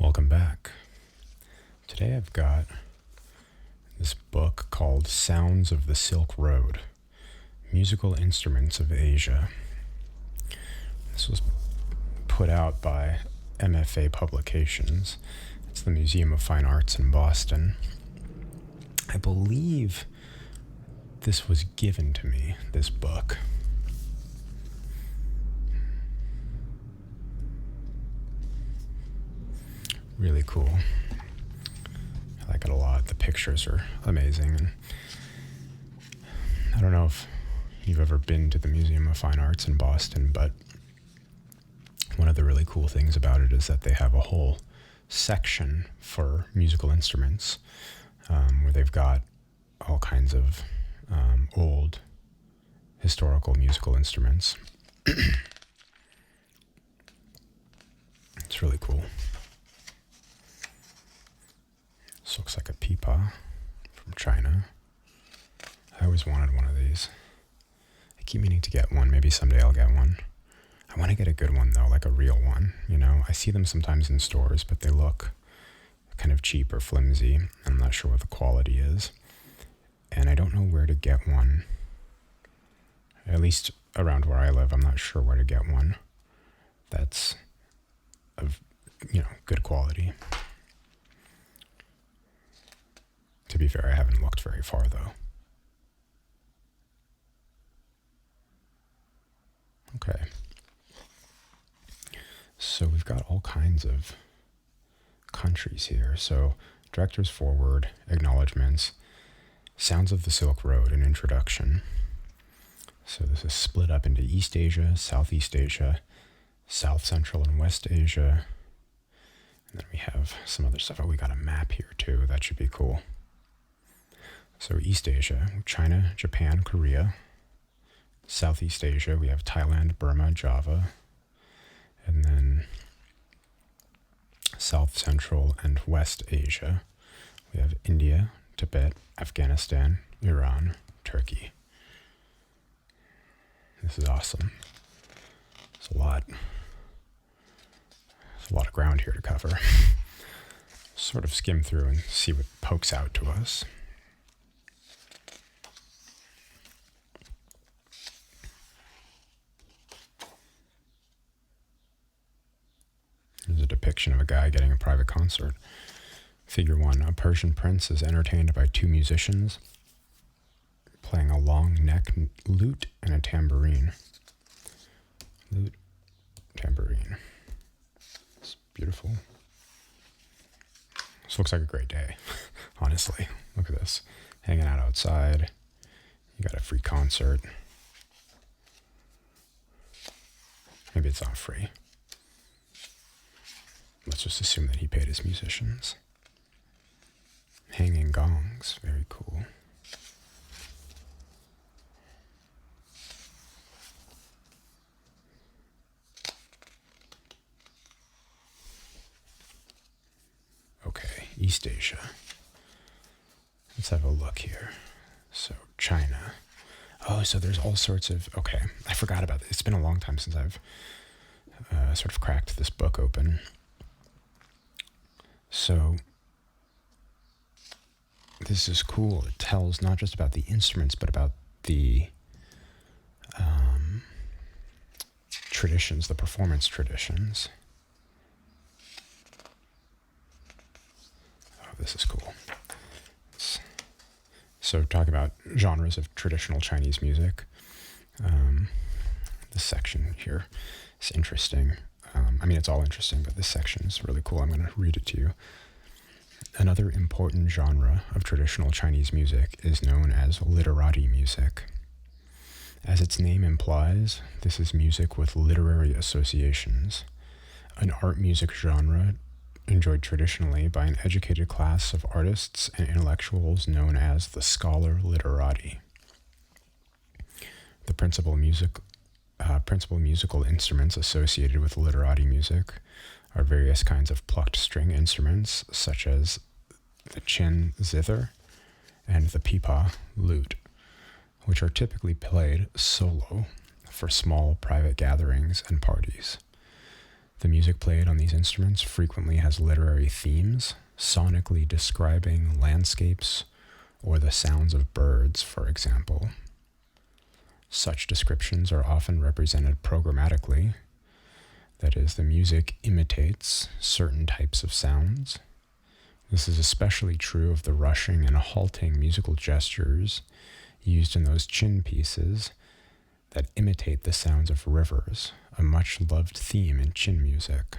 Welcome back. Today I've got this book called Sounds of the Silk Road, Musical Instruments of Asia. This was put out by MFA Publications. It's the Museum of Fine Arts in Boston. I believe this was given to me, this book. Really cool. I like it a lot. The pictures are amazing. And I don't know if you've ever been to the Museum of Fine Arts in Boston, but one of the really cool things about it is that they have a whole section for musical instruments, where they've got all kinds of old historical musical instruments. It's really cool. This looks like a peepaw from China. I always wanted one of these. I keep meaning to get one. Maybe someday I'll get one. I want to get a good one, though, like a real one. You know, I see them sometimes in stores, but they look kind of cheap or flimsy. I'm not sure what the quality is. And I don't know where to get one. At least around where I live, I'm not sure where to get one that's of, good quality. To be fair, I haven't looked very far, though. Okay. So we've got all kinds of countries here. So director's foreword, acknowledgements, Sounds of the Silk Road, an introduction. So this is split up into East Asia, Southeast Asia, South Central and West Asia. And then we have some other stuff. Oh, we got a map here too. That should be cool. So East Asia, China, Japan, Korea. Southeast Asia, we have Thailand, Burma, Java. And then South Central and West Asia, we have India, Tibet, Afghanistan, Iran, Turkey. This is awesome. There's a lot of ground here to cover. Sort of skim through and see what pokes out to us. There's a depiction of a guy getting a private concert. Figure 1, a Persian prince is entertained by two musicians playing a long neck lute and a tambourine. Lute, tambourine. It's beautiful. This looks like a great day, honestly. Look at this. Hanging out outside. You got a free concert. Maybe it's not free. Let's just assume that he paid his musicians. Hanging gongs, very cool. Okay, East Asia. Let's have a look here. So, China. Oh, so there's all sorts of... Okay, I forgot about this. It's been a long time since I've sort of cracked this book open. So, this is cool. It tells not just about the instruments, but about the traditions, the performance traditions. Oh, this is cool. So, talking about genres of traditional Chinese music. This section here is interesting. It's all interesting, but this section is really cool. I'm going to read it to you. Another important genre of traditional Chinese music is known as literati music. As its name implies, this is music with literary associations, an art music genre enjoyed traditionally by an educated class of artists and intellectuals known as the scholar literati. The principal musical instruments associated with literati music are various kinds of plucked string instruments, such as the chin zither and the peepaw lute, which are typically played solo for small private gatherings and parties. The music played on these instruments frequently has literary themes, sonically describing landscapes or the sounds of birds, for example. Such descriptions are often represented programmatically. That is, the music imitates certain types of sounds. This is especially true of the rushing and halting musical gestures used in those chin pieces that imitate the sounds of rivers, a much-loved theme in chin music.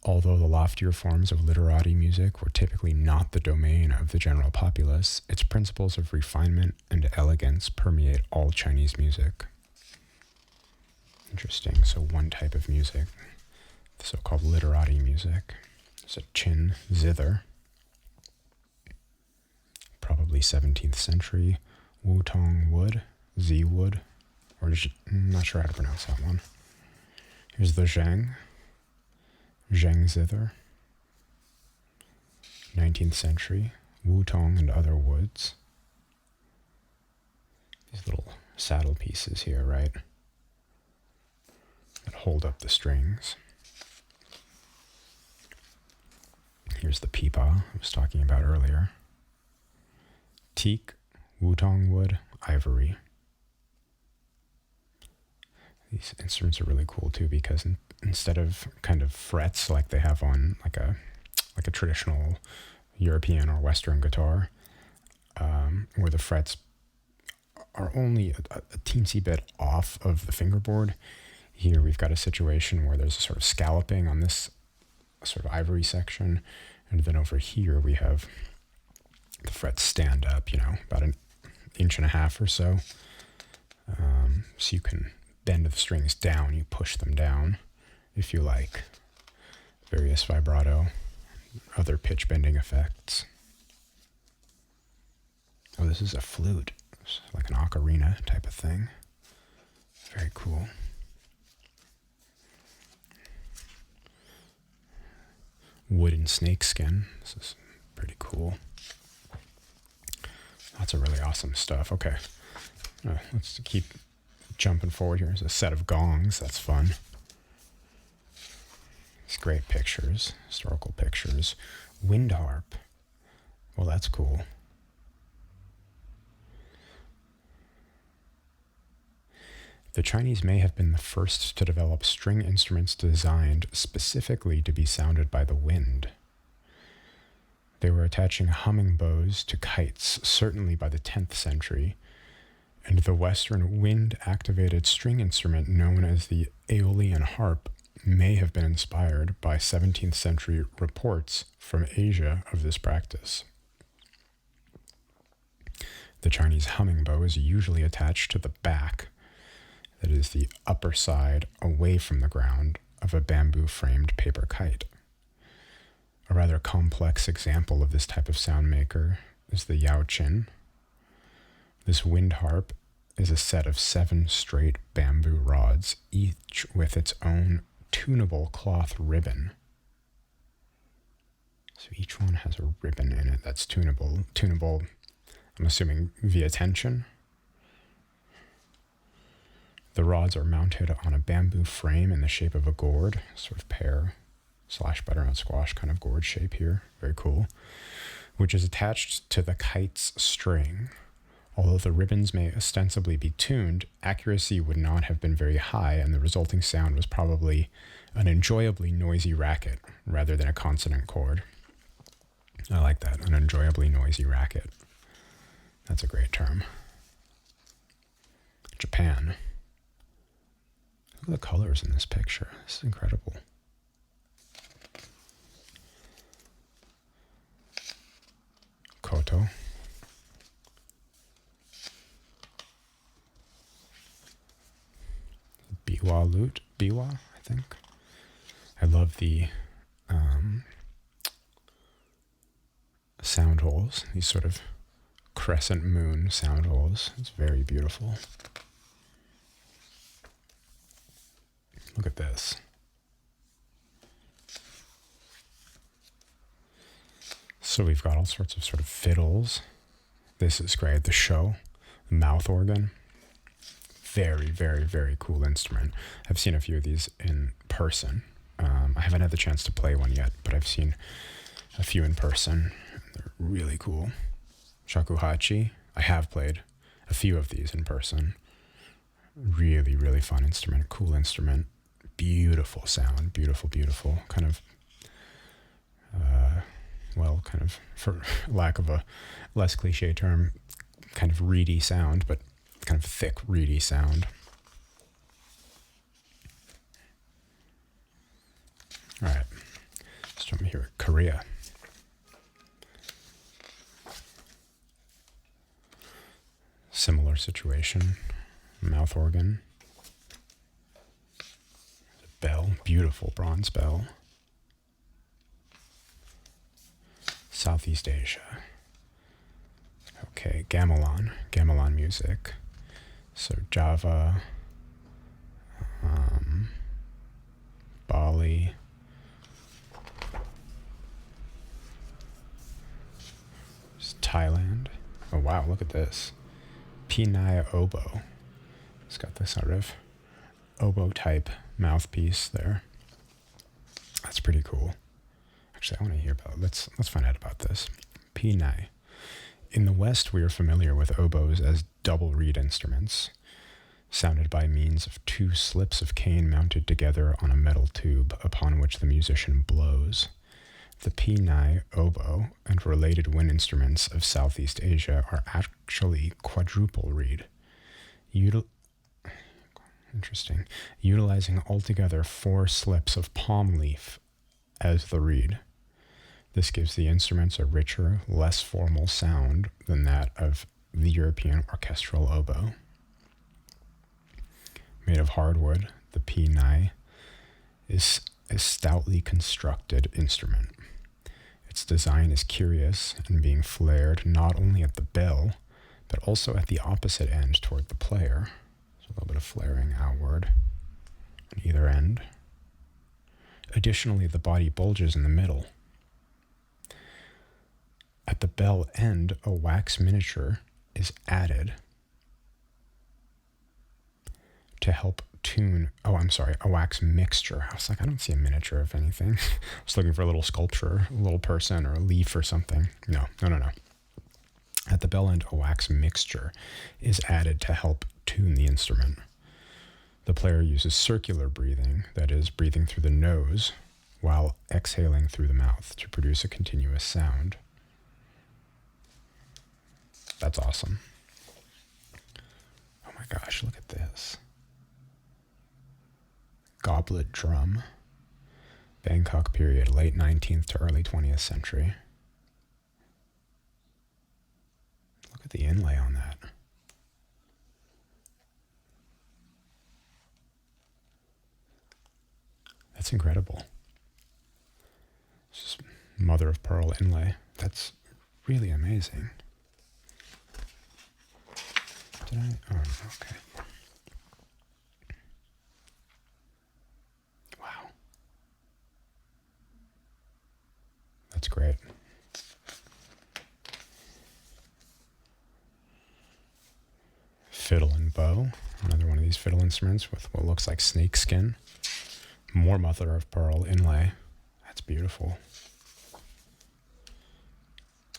Although the loftier forms of literati music were typically not the domain of the general populace, its principles of refinement and elegance permeate all Chinese music. Interesting. So one type of music, the so-called literati music, is a chin zither, probably 17th century, Wutong wood, Z wood, or I'm not sure how to pronounce that one. Here's the zheng zither, 19th century, Wutong and other woods. These little saddle pieces here, right, that hold up the strings. Here's the pipa I was talking about earlier. Teak, Wutong wood, ivory. These instruments are really cool too, because instead of kind of frets like they have on like a traditional European or Western guitar, where the frets are only a teensy bit off of the fingerboard, here we've got a situation where there's a sort of scalloping on this sort of ivory section, and then over here we have the frets stand up, about an inch and a half or so. So you can bend the strings down, you push them down if you like. Various vibrato, other pitch bending effects. Oh, this is a flute. It's like an ocarina type of thing. Very cool. Wooden snakeskin. This is pretty cool. Lots of really awesome stuff. Okay, let's keep jumping forward here. There's a set of gongs. That's fun. These great pictures, historical pictures. Wind harp. Well, that's cool. The Chinese may have been the first to develop string instruments designed specifically to be sounded by the wind. They were attaching humming bows to kites, certainly by the 10th century, and the Western wind-activated string instrument known as the Aeolian harp may have been inspired by 17th century reports from Asia of this practice. The Chinese humming bow is usually attached to the back, that is the upper side away from the ground, of a bamboo-framed paper kite. A rather complex example of this type of sound maker is the Yao Qin. This wind harp is a set of 7 straight bamboo rods, each with its own tunable cloth ribbon. So each one has a ribbon in it that's tunable. Tunable, I'm assuming, via tension. The rods are mounted on a bamboo frame in the shape of a gourd, sort of pear/butternut squash kind of gourd shape here. Very cool. Which is attached to the kite's string. Although the ribbons may ostensibly be tuned, accuracy would not have been very high, and the resulting sound was probably an enjoyably noisy racket rather than a consonant chord. I like that, an enjoyably noisy racket. That's a great term. Japan. Look at the colors in this picture. This is incredible. Koto. Biwa lute. Biwa, I think. I love the sound holes. These sort of crescent moon sound holes. It's very beautiful. Look at this. So we've got all sorts of sort of fiddles. This is great. The show, the mouth organ, very, very, very cool instrument. I've seen a few of these in person. I haven't had the chance to play one yet, but I've seen a few in person. They're really cool. Shakuhachi, I have played a few of these in person. Really, really fun instrument, cool instrument, beautiful sound, beautiful, beautiful, kind of, kind of, for lack of a less cliche term, kind of reedy sound, but kind of thick, reedy sound. All right, let's jump here. Korea. Similar situation. Mouth organ. Bell, beautiful bronze bell. Southeast Asia. Okay, gamelon music. So Java, Bali, Thailand. Oh wow, look at this. Pinai oboe. It's got this sort of oboe type mouthpiece there. That's pretty cool. Actually, I want to hear about it. Let's find out about this. Pinai. In the West, we are familiar with oboes as double reed instruments, sounded by means of two slips of cane mounted together on a metal tube upon which the musician blows. The Pinai oboe and related wind instruments of Southeast Asia are actually quadruple reed. Interesting. Utilizing altogether 4 slips of palm leaf as the reed. This gives the instruments a richer, less formal sound than that of the European orchestral oboe. Made of hardwood, the Pinai is a stoutly constructed instrument. Its design is curious in being flared not only at the bell, but also at the opposite end toward the player. So a little bit of flaring outward on either end. Additionally, the body bulges in the middle. At the bell end, a wax miniature is added to help tune. A wax mixture. I was like, I don't see a miniature of anything. I was looking for a little sculpture, a little person or a leaf or something. No. At the bell end, a wax mixture is added to help tune the instrument. The player uses circular breathing, that is, breathing through the nose while exhaling through the mouth to produce a continuous sound. That's awesome. Oh my gosh, look at this. Goblet drum. Bangkok period, late 19th to early 20th century. Look at the inlay on that. That's incredible. This is mother of pearl inlay. That's really amazing. Okay. Wow. That's great. Fiddle and bow. Another one of these fiddle instruments with what looks like snake skin. More mother of pearl inlay. That's beautiful.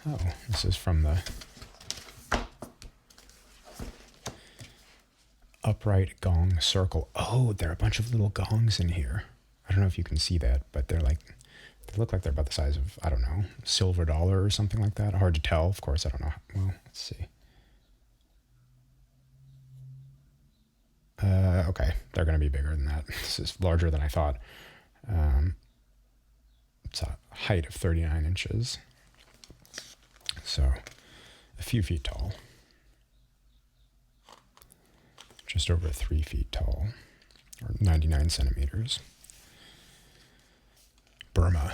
Oh, this is from the upright gong circle. Oh, there are a bunch of little gongs in here. I don't know if you can see that, but they look like they're about the size of, I don't know, silver dollar or something like that. Hard to tell, of course, I don't know. Well, let's see. Okay, they're going to be bigger than that. This is larger than I thought. It's a height of 39 inches. So, a few feet tall. Just over 3 feet tall, or 99 centimeters. Burma.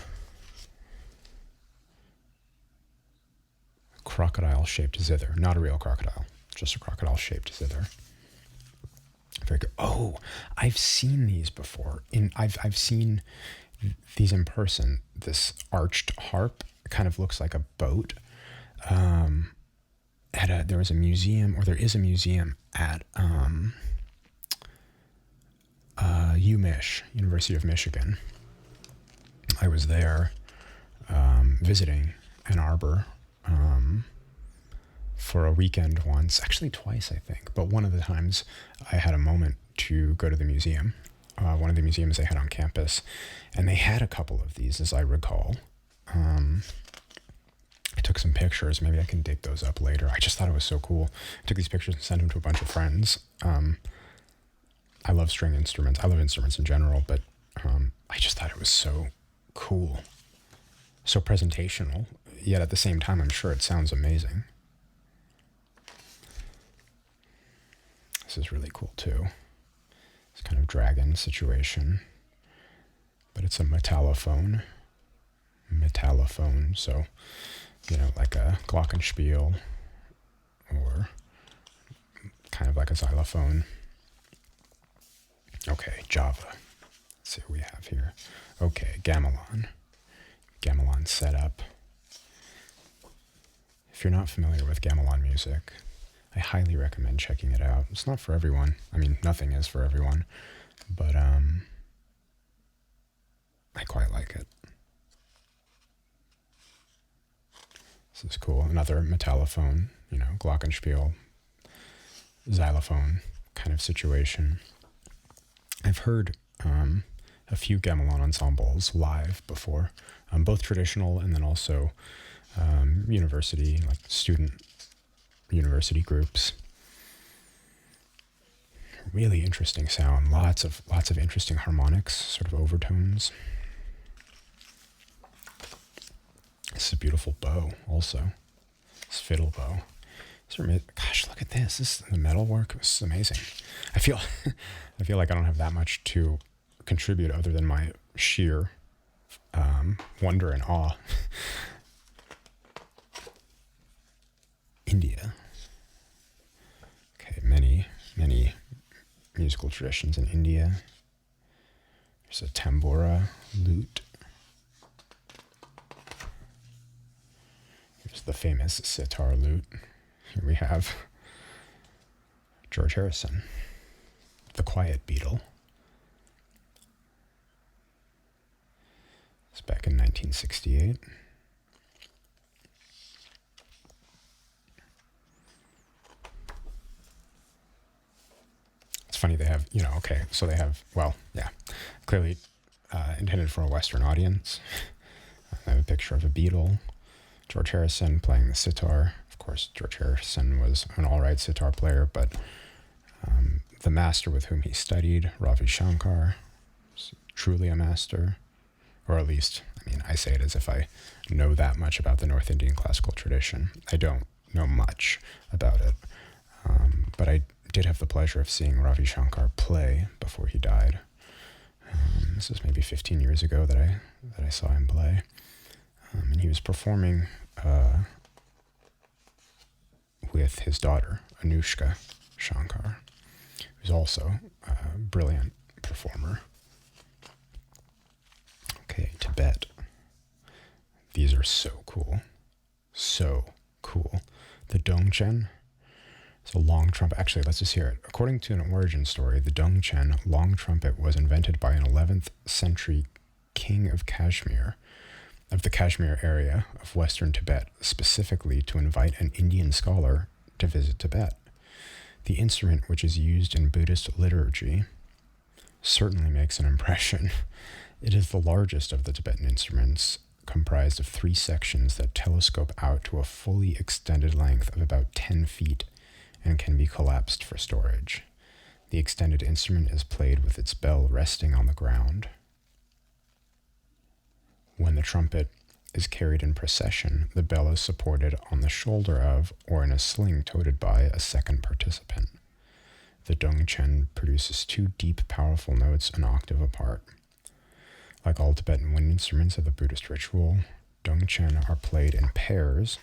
Crocodile-shaped zither. Not a real crocodile, just a crocodile-shaped zither. Very good. Oh, I've seen these before. I've seen these in person. This arched harp kind of looks like a boat. There is a museum at UMich, University of Michigan. I was there visiting Ann Arbor for a weekend once, actually twice, I think. But one of the times I had a moment to go to the museum, one of the museums they had on campus, and they had a couple of these, as I recall. I took some pictures. Maybe I can dig those up later. I just thought it was so cool. I took these pictures and sent them to a bunch of friends. I love string instruments. I love instruments in general, but I just thought it was so cool, so presentational, yet at the same time, I'm sure it sounds amazing. This is really cool too. It's kind of dragon situation, but it's a metallophone. So, like a glockenspiel or kind of like a xylophone. Okay, Java. Let's see what we have here. Okay, gamelon. Gamelon setup. If you're not familiar with gamelon music, I highly recommend checking it out. It's not for everyone. I mean, nothing is for everyone, but I quite like it. This is cool. Another metallophone, glockenspiel, xylophone kind of situation. I've heard a few gamelan ensembles live before, both traditional and then also university, like student university groups. Really interesting sound. Lots of interesting harmonics, sort of overtones. This is a beautiful bow, also. This fiddle bow. Gosh, look at this. The metal work was amazing. I feel like I don't have that much to contribute other than my sheer wonder and awe. India. Okay, many musical traditions in India. There's a tambura lute. Here's the famous sitar lute. Here we have George Harrison, the Quiet Beetle. It's back in 1968. It's funny they have, so they have, clearly intended for a Western audience. I have a picture of a beetle, George Harrison playing the sitar. Of course, George Harrison was an all-right sitar player, but the master with whom he studied, Ravi Shankar, was truly a master, or at least, I say it as if I know that much about the North Indian classical tradition. I don't know much about it, but I did have the pleasure of seeing Ravi Shankar play before he died. This is maybe 15 years ago that I saw him play, and he was performing with his daughter, Anushka Shankar, who's also a brilliant performer. Okay, Tibet. These are so cool. So cool. The Dongchen is a long trumpet. Actually, let's just hear it. According to an origin story, the Dongchen long trumpet was invented by an 11th century king of Kashmir, of the Kashmir area of western Tibet, specifically to invite an Indian scholar to visit Tibet. The instrument, which is used in Buddhist liturgy, certainly makes an impression. It is the largest of the Tibetan instruments, comprised of 3 sections that telescope out to a fully extended length of about 10 feet and can be collapsed for storage. The extended instrument is played with its bell resting on the ground. When the trumpet is carried in procession, the bell is supported on the shoulder of or in a sling toted by a second participant. The Dongchen produces 2 deep, powerful notes an octave apart. Like all Tibetan wind instruments of the Buddhist ritual, Dongchen are played in pairs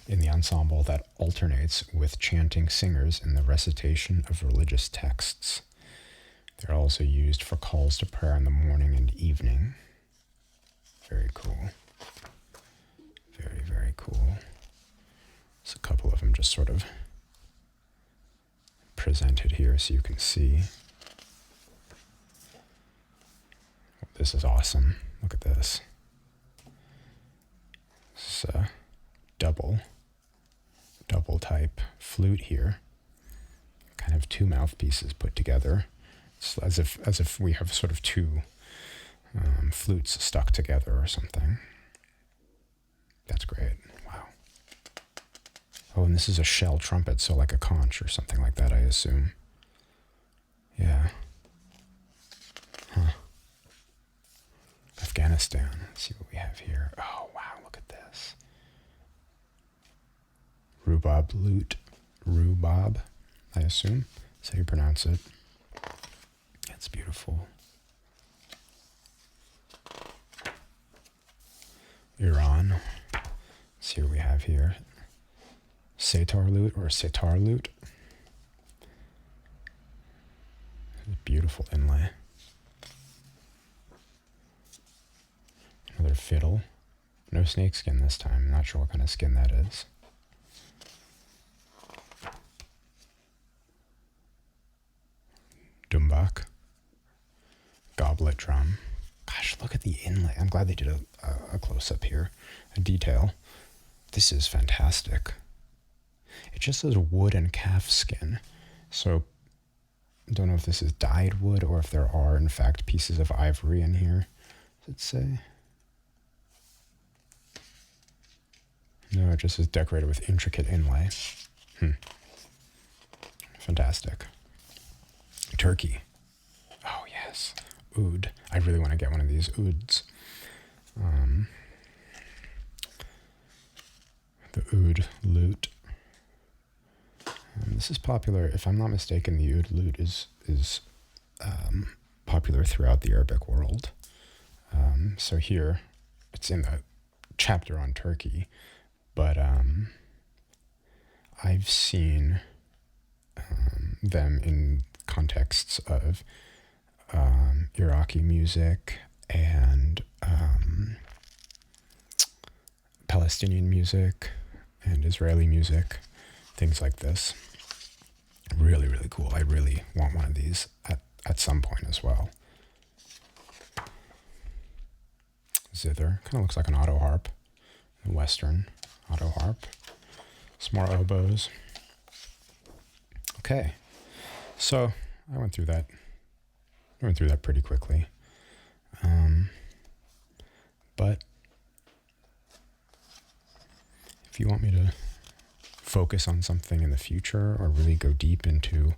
in the ensemble that alternates with chanting singers in the recitation of religious texts. They're also used for calls to prayer in the morning and evening. Very cool. Very, very cool. There's a couple of them just sort of presented here so you can see. This is awesome. Look at this. This is a double type flute here. Kind of two mouthpieces put together. It's as if we have sort of two flutes stuck together or something. That's great. Wow. Oh, and this is a shell trumpet, so like a conch or something like that, I assume. Yeah. Huh. Afghanistan. Let's see what we have here. Oh, wow, look at this. Rhubarb lute. Rhubarb, I assume. That's how you pronounce it. That's beautiful. Iran. Let's see what we have here. Setar lute or sitar lute. Beautiful inlay. Another fiddle. No snake skin this time. I'm not sure what kind of skin that is. Dumbak. Goblet drum. Gosh, look at the inlay. I'm glad they did a close-up here. A detail. This is fantastic. It just says wood and calf skin. So, I don't know if this is dyed wood or if there are, in fact, pieces of ivory in here. Does it say? No, it just says decorated with intricate inlay. Fantastic. Turkey. Oh, yes. Oud. I really want to get one of these ouds. The oud lute. This is popular, if I'm not mistaken, the oud lute is popular throughout the Arabic world. So here, it's in the chapter on Turkey, but I've seen them in contexts of Iraqi music and Palestinian music and Israeli music, things like this. Really, really cool. I really want one of these at some point as well. Zither. Kind of looks like an auto harp. A Western auto harp. Some more oboes. Okay. So I went through that. Pretty quickly. But if you want me to focus on something in the future or really go deep into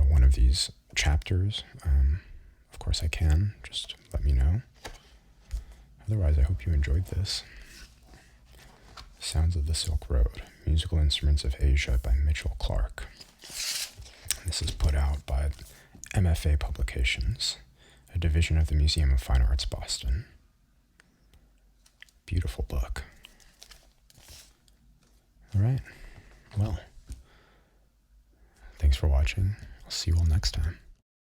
one of these chapters, of course I can. Just let me know. Otherwise, I hope you enjoyed this. Sounds of the Silk Road, Musical Instruments of Asia by Mitchell Clark. This is put out by MFA Publications, a division of the Museum of Fine Arts, Boston. Beautiful book. All right. Well, thanks for watching. I'll see you all next time.